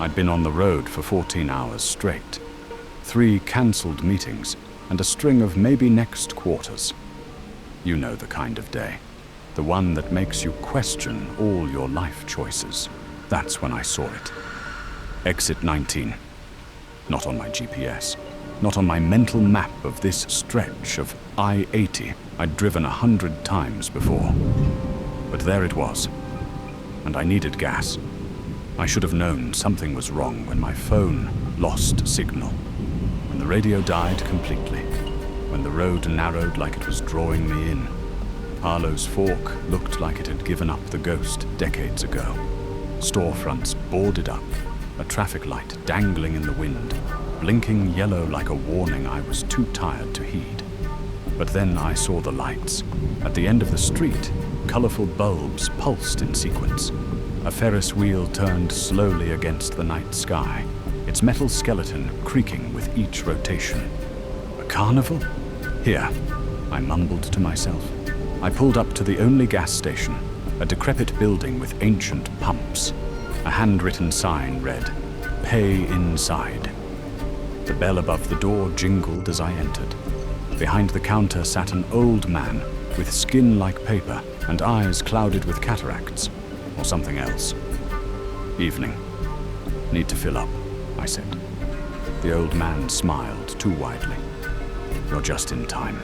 I'd been on the road for 14 hours straight. 3 cancelled meetings and a string of maybe next quarters. You know the kind of day. The one that makes you question all your life choices. That's when I saw it. Exit 19. Not on my GPS. Not on my mental map of this stretch of I-80 I'd driven 100 times before. But there it was. And I needed gas. I should have known something was wrong when my phone lost signal. When the radio died completely. When the road narrowed like it was drawing me in. Harlow's Fork looked like it had given up the ghost decades ago. Storefronts boarded up, a traffic light dangling in the wind, blinking yellow like a warning I was too tired to heed. But then I saw the lights. At the end of the street, colorful bulbs pulsed in sequence. A Ferris wheel turned slowly against the night sky, its metal skeleton creaking with each rotation. A carnival? Here, I mumbled to myself. I pulled up to the only gas station, a decrepit building with ancient pumps. A handwritten sign read, "Pay inside." The bell above the door jingled as I entered. Behind the counter sat an old man with skin like paper and eyes clouded with cataracts, or something else. "Evening. Need to fill up," I said. The old man smiled too widely. "You're just in time."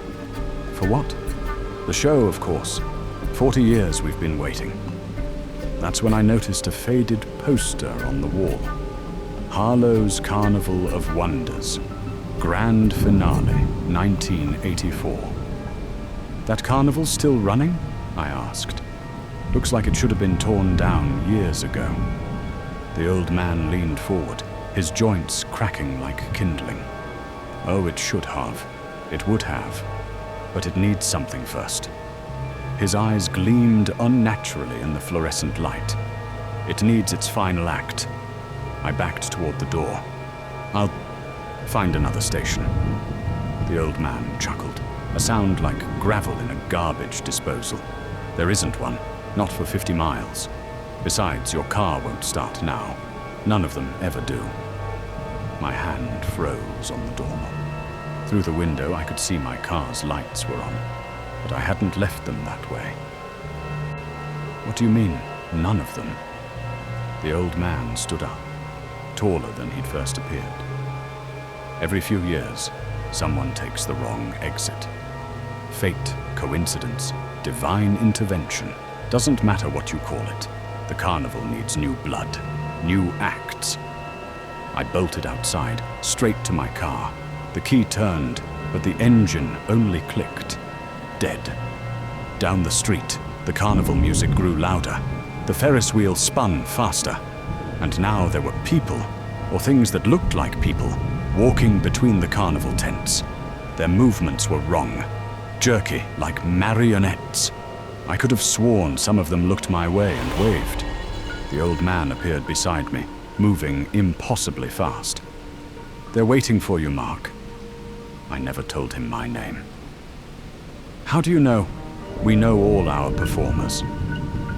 "For what?" "The show, of course. 40 years we've been waiting." That's when I noticed a faded poster on the wall. Harlow's Carnival of Wonders. Grand Finale, 1984. "That carnival still running?" I asked. "Looks like it should have been torn down years ago." The old man leaned forward, his joints cracking like kindling. "Oh, it should have. It would have. But it needs something first." His eyes gleamed unnaturally in the fluorescent light. "It needs its final act." I backed toward the door. "I'll find another station." The old man chuckled, a sound like gravel in a garbage disposal. "There isn't one, not for 50 miles. Besides, your car won't start now. None of them ever do." My hand froze on the doorknob. Through the window, I could see my car's lights were on, but I hadn't left them that way. "What do you mean, none of them?" The old man stood up, taller than he'd first appeared. "Every few years, someone takes the wrong exit. Fate, coincidence, divine intervention, doesn't matter what you call it. The carnival needs new blood, new acts." I bolted outside, straight to my car. The key turned, but the engine only clicked. Dead. Down the street, the carnival music grew louder. The Ferris wheel spun faster. And now there were people, or things that looked like people, walking between the carnival tents. Their movements were wrong, jerky, like marionettes. I could have sworn some of them looked my way and waved. The old man appeared beside me, moving impossibly fast. "They're waiting for you, Mark." I never told him my name. "How do you know?" "We know all our performers.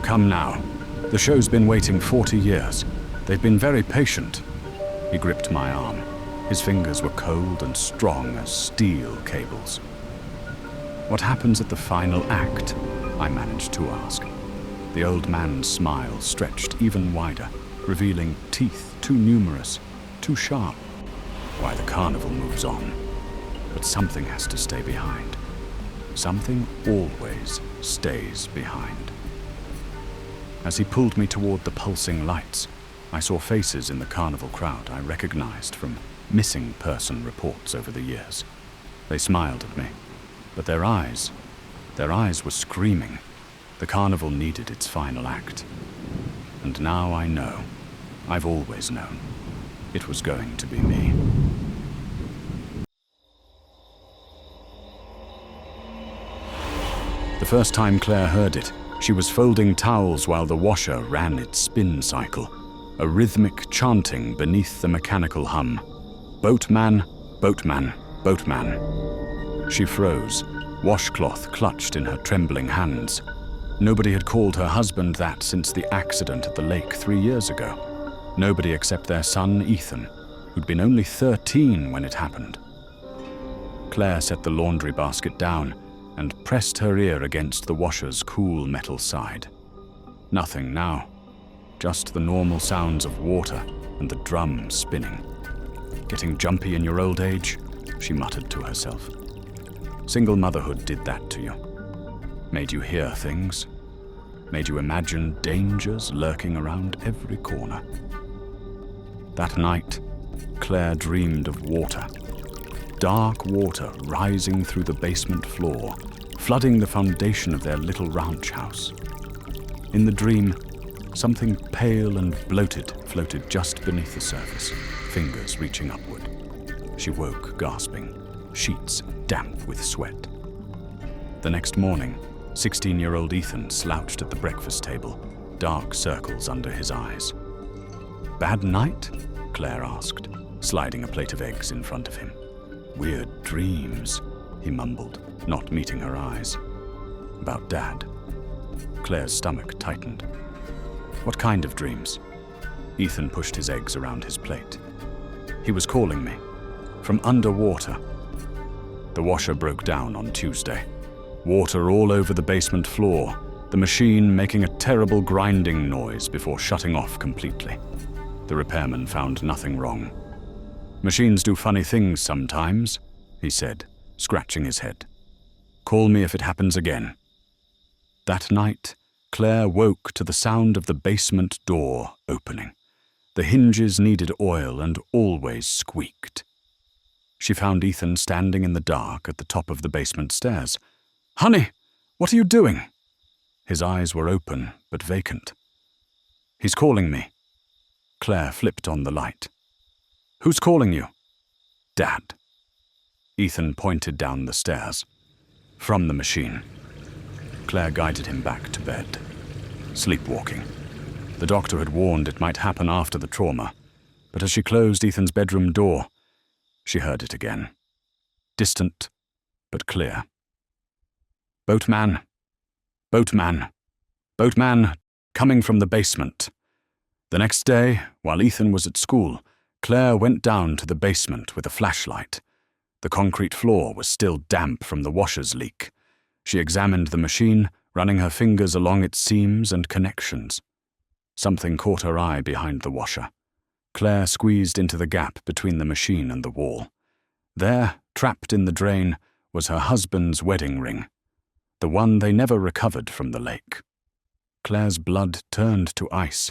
Come now. The show's been waiting 40 years. They've been very patient." He gripped my arm. His fingers were cold and strong as steel cables. "What happens at the final act?" I managed to ask. The old man's smile stretched even wider, revealing teeth too numerous, too sharp. "Why, the carnival moves on. But something has to stay behind. Something always stays behind." As he pulled me toward the pulsing lights, I saw faces in the carnival crowd I recognized from missing person reports over the years. They smiled at me, but their eyes were screaming. The carnival needed its final act. And now I know, I've always known, it was going to be me. The first time Claire heard it, she was folding towels while the washer ran its spin cycle, a rhythmic chanting beneath the mechanical hum. "Boatman, boatman, boatman." She froze, washcloth clutched in her trembling hands. Nobody had called her husband that since the accident at the lake 3 years ago. Nobody except their son, Ethan, who'd been only 13 when it happened. Claire set the laundry basket down and pressed her ear against the washer's cool metal side. Nothing now, just the normal sounds of water and the drum spinning. Getting jumpy in your old age, she muttered to herself. Single motherhood did that to you. Made you hear things. Made you imagine dangers lurking around every corner. That night, Claire dreamed of water. Dark water rising through the basement floor, flooding the foundation of their little ranch house. In the dream, something pale and bloated floated just beneath the surface, fingers reaching upward. She woke, gasping, sheets damp with sweat. The next morning, 16-year-old Ethan slouched at the breakfast table, dark circles under his eyes. "Bad night?" Claire asked, sliding a plate of eggs in front of him. "Weird dreams," he mumbled, not meeting her eyes. "About Dad." Claire's stomach tightened. "What kind of dreams?" Ethan pushed his eggs around his plate. "He was calling me. From underwater." The washer broke down on Tuesday. Water all over the basement floor, the machine making a terrible grinding noise before shutting off completely. The repairman found nothing wrong. "Machines do funny things sometimes," he said, scratching his head. "Call me if it happens again." That night, Claire woke to the sound of the basement door opening. The hinges needed oil and always squeaked. She found Ethan standing in the dark at the top of the basement stairs. "Honey, what are you doing?" His eyes were open but vacant. "He's calling me." Claire flipped on the light. "Who's calling you?" "Dad." Ethan pointed down the stairs. "From the machine." Claire guided him back to bed. Sleepwalking. The doctor had warned it might happen after the trauma, but as she closed Ethan's bedroom door, she heard it again. Distant, but clear. "Boatman, boatman, boatman, coming from the basement." The next day, while Ethan was at school, Claire went down to the basement with a flashlight. The concrete floor was still damp from the washer's leak. She examined the machine, running her fingers along its seams and connections. Something caught her eye behind the washer. Claire squeezed into the gap between the machine and the wall. There, trapped in the drain, was her husband's wedding ring, the one they never recovered from the lake. Claire's blood turned to ice.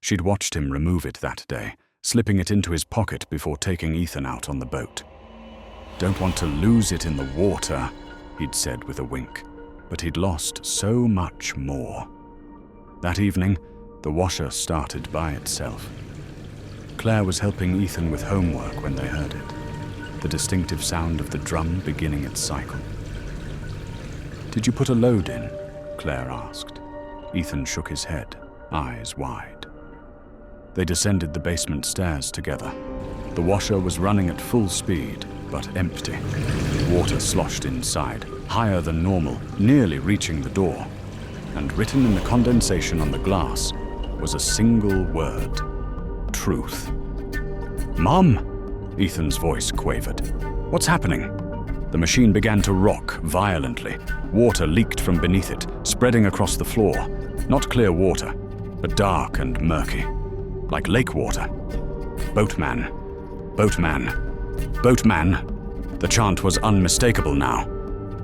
She'd watched him remove it that day, slipping it into his pocket before taking Ethan out on the boat. "Don't want to lose it in the water," he'd said with a wink, but he'd lost so much more. That evening, the washer started by itself. Claire was helping Ethan with homework when they heard it, the distinctive sound of the drum beginning its cycle. "Did you put a load in?" Claire asked. Ethan shook his head, eyes wide. They descended the basement stairs together. The washer was running at full speed, but empty. Water sloshed inside, higher than normal, nearly reaching the door. And written in the condensation on the glass was a single word: truth. "Mom!" Ethan's voice quavered. "What's happening?" The machine began to rock violently. Water leaked from beneath it, spreading across the floor. Not clear water, but dark and murky. Like lake water. "Boatman. Boatman. Boatman." The chant was unmistakable now.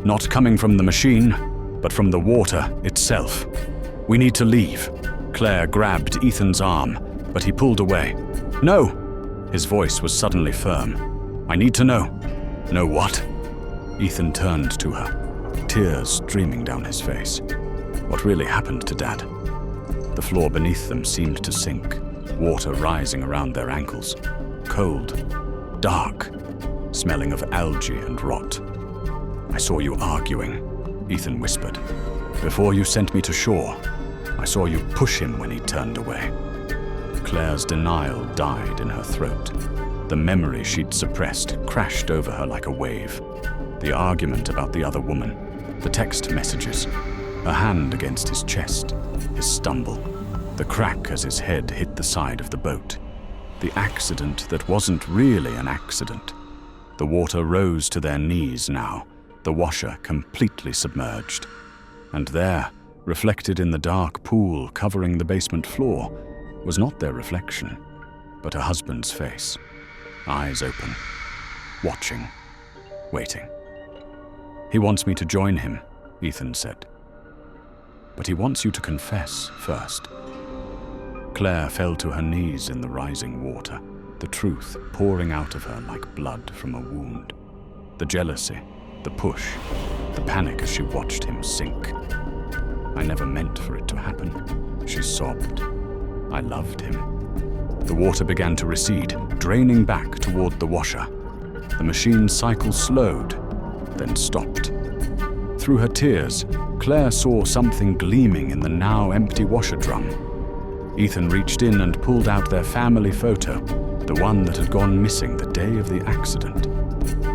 Not coming from the machine, but from the water itself. "We need to leave." Claire grabbed Ethan's arm, but he pulled away. "No!" His voice was suddenly firm. "I need to know." "Know what?" Ethan turned to her, tears streaming down his face. What really happened to Dad? The floor beneath them seemed to sink, water rising around their ankles. Cold, dark, smelling of algae and rot. "I saw you arguing," Ethan whispered. "Before you sent me to shore, I saw you push him when he turned away." Claire's denial died in her throat. The memory she'd suppressed crashed over her like a wave. The argument about the other woman, the text messages, her hand against his chest, his stumble. The crack as his head hit the side of the boat. The accident that wasn't really an accident. The water rose to their knees now, the washer completely submerged. And there, reflected in the dark pool covering the basement floor, was not their reflection, but her husband's face, eyes open, watching, waiting. "He wants me to join him," Ethan said. "But he wants you to confess first." Claire fell to her knees in the rising water, the truth pouring out of her like blood from a wound. The jealousy, the push, the panic as she watched him sink. "I never meant for it to happen," she sobbed. "I loved him." The water began to recede, draining back toward the washer. The machine's cycle slowed, then stopped. Through her tears, Claire saw something gleaming in the now empty washer drum. Ethan reached in and pulled out their family photo, the one that had gone missing the day of the accident.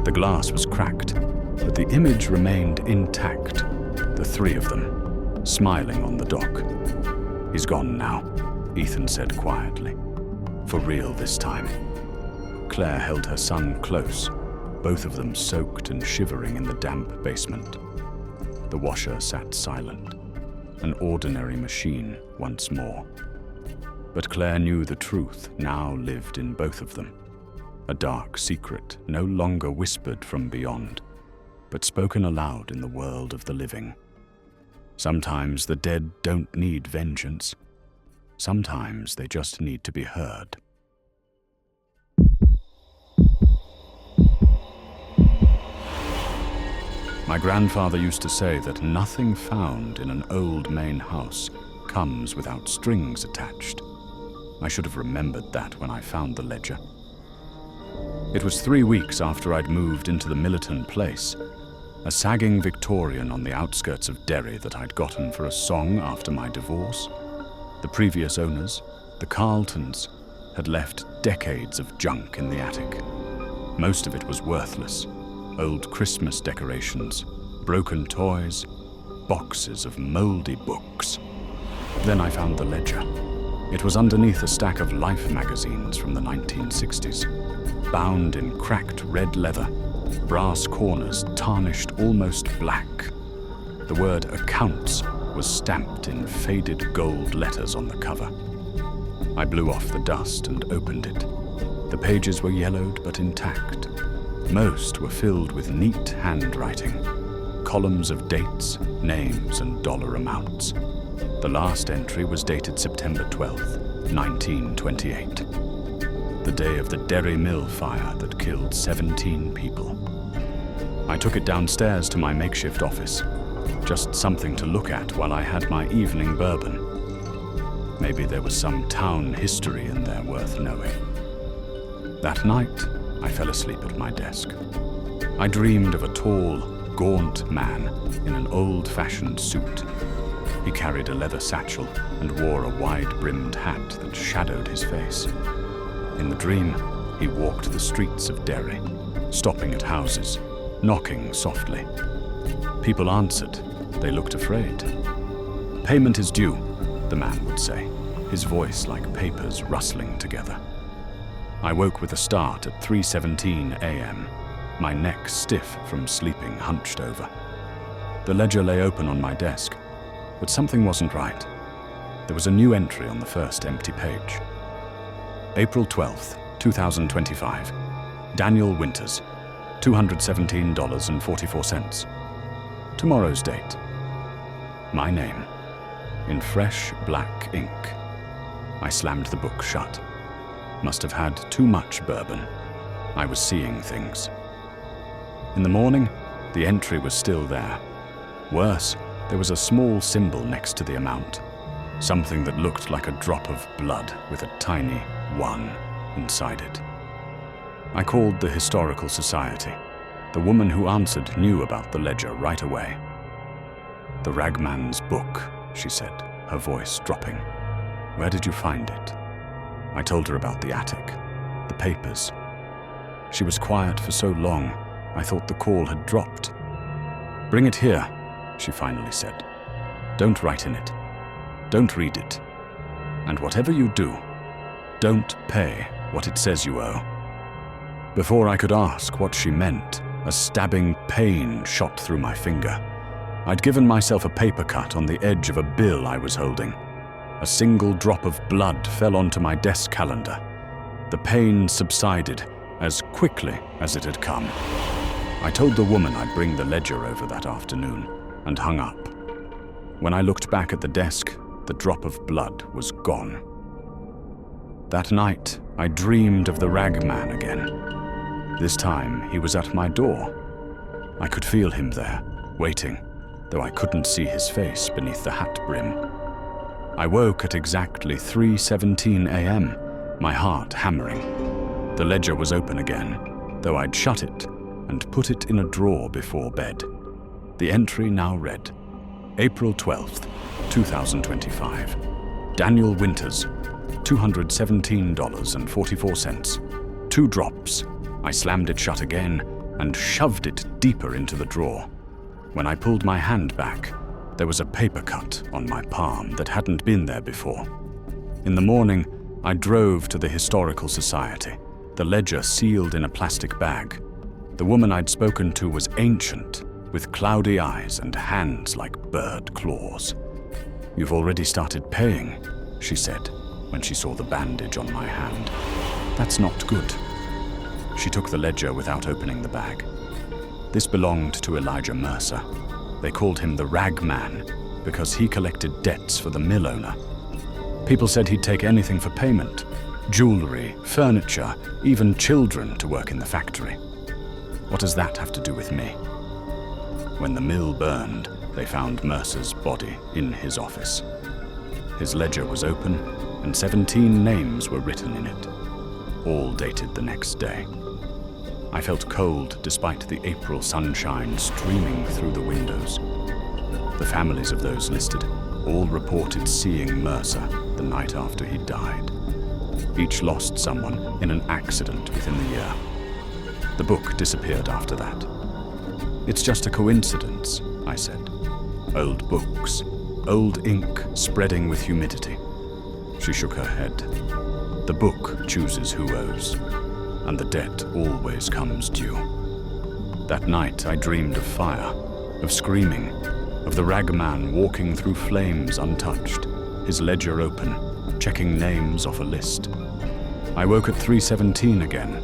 The glass was cracked, but the image remained intact, the three of them, smiling on the dock. "He's gone now," Ethan said quietly. "For real this time." Claire held her son close, both of them soaked and shivering in the damp basement. The washer sat silent, an ordinary machine once more. But Claire knew the truth now lived in both of them. A dark secret no longer whispered from beyond, but spoken aloud in the world of the living. Sometimes the dead don't need vengeance. Sometimes they just need to be heard. My grandfather used to say that nothing found in an old main house comes without strings attached. I should have remembered that when I found the ledger. It was 3 weeks after I'd moved into the Millerton place, a sagging Victorian on the outskirts of Derry that I'd gotten for a song after my divorce. The previous owners, the Carltons, had left decades of junk in the attic. Most of it was worthless. Old Christmas decorations, broken toys, boxes of moldy books. Then I found the ledger. It was underneath a stack of Life magazines from the 1960s, bound in cracked red leather, brass corners tarnished almost black. The word accounts was stamped in faded gold letters on the cover. I blew off the dust and opened it. The pages were yellowed but intact. Most were filled with neat handwriting, columns of dates, names, and dollar amounts. The last entry was dated September 12th, 1928, the day of the Derry Mill fire that killed 17 people. I took it downstairs to my makeshift office, just something to look at while I had my evening bourbon. Maybe there was some town history in there worth knowing. That night, I fell asleep at my desk. I dreamed of a tall, gaunt man in an old-fashioned suit. He carried a leather satchel and wore a wide-brimmed hat that shadowed his face. In the dream, he walked the streets of Derry, stopping at houses, knocking softly. People answered. They looked afraid. "Payment is due," the man would say, his voice like papers rustling together. I woke with a start at 3:17 a.m., my neck stiff from sleeping hunched over. The ledger lay open on my desk, but something wasn't right. There was a new entry on the first empty page. April 12th, 2025. Daniel Winters, $217.44. Tomorrow's date. My name, in fresh black ink. I slammed the book shut. Must have had too much bourbon. I was seeing things. In the morning, the entry was still there. Worse, there was a small symbol next to the amount. Something that looked like a drop of blood with a tiny 1 inside it. I called the Historical Society. The woman who answered knew about the ledger right away. "The Ragman's book," she said, her voice dropping. "Where did you find it?" I told her about the attic, the papers. She was quiet for so long, I thought the call had dropped. "Bring it here," she finally said. "Don't write in it. Don't read it." And whatever you do, don't pay what it says you owe." Before I could ask what she meant, a stabbing pain shot through my finger. I'd given myself a paper cut on the edge of a bill I was holding. A single drop of blood fell onto my desk calendar. The pain subsided as quickly as it had come. I told the woman I'd bring the ledger over that afternoon and hung up. When I looked back at the desk, the drop of blood was gone. That night, I dreamed of the Ragman again. This time, he was at my door. I could feel him there, waiting, though I couldn't see his face beneath the hat brim. I woke at exactly 3:17 a.m., my heart hammering. The ledger was open again, though I'd shut it and put it in a drawer before bed. The entry now read, April 12th, 2025. Daniel Winters, $217.44. 2 drops. I slammed it shut again and shoved it deeper into the drawer. When I pulled my hand back, there was a paper cut on my palm that hadn't been there before. In the morning, I drove to the Historical Society, the ledger sealed in a plastic bag. The woman I'd spoken to was ancient, with cloudy eyes and hands like bird claws. "You've already started paying," she said, when she saw the bandage on my hand. "That's not good." She took the ledger without opening the bag. This belonged to Elijah Mercer. They called him the Ragman because he collected debts for the mill owner. People said he'd take anything for payment: jewelry, furniture, even children to work in the factory. What does that have to do with me? When the mill burned, they found Mercer's body in his office. His ledger was open, and 17 names were written in it, all dated the next day. I felt cold despite the April sunshine streaming through the windows. The families of those listed all reported seeing Mercer the night after he died. Each lost someone in an accident within the year. The book disappeared after that. "It's just a coincidence," I said. "Old books, old ink spreading with humidity." She shook her head. "The book chooses who owes, and the debt always comes due." That night I dreamed of fire, of screaming, of the Ragman walking through flames untouched, his ledger open, checking names off a list. I woke at 3:17 again.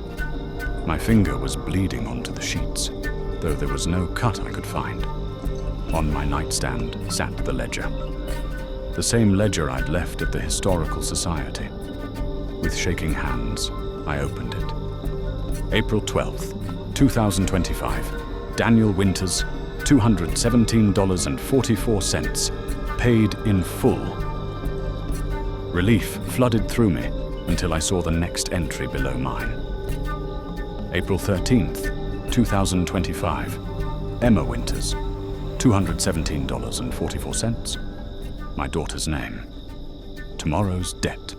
My finger was bleeding onto the sheets, though there was no cut I could find. On my nightstand sat the ledger. The same ledger I'd left at the Historical Society. With shaking hands, I opened it. April 12th, 2025. Daniel Winters, $217.44, paid in full. Relief flooded through me until I saw the next entry below mine. April 13th, 2025. Emma Winters, $217.44. My daughter's name. Tomorrow's debt.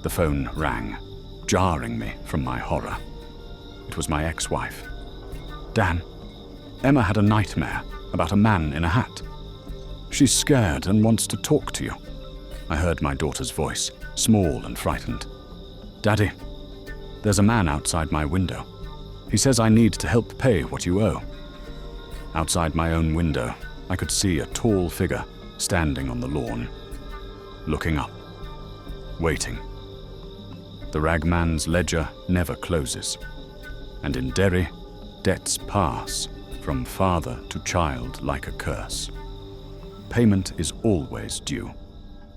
The phone rang, jarring me from my horror. It was my ex-wife. "Dan, Emma had a nightmare about a man in a hat. She's scared and wants to talk to you." I heard my daughter's voice, small and frightened. "Daddy, there's a man outside my window. He says I need to help pay what you owe." Outside my own window, I could see a tall figure standing on the lawn, looking up, waiting. The Ragman's ledger never closes, and in Derry, debts pass from father to child like a curse. Payment is always due.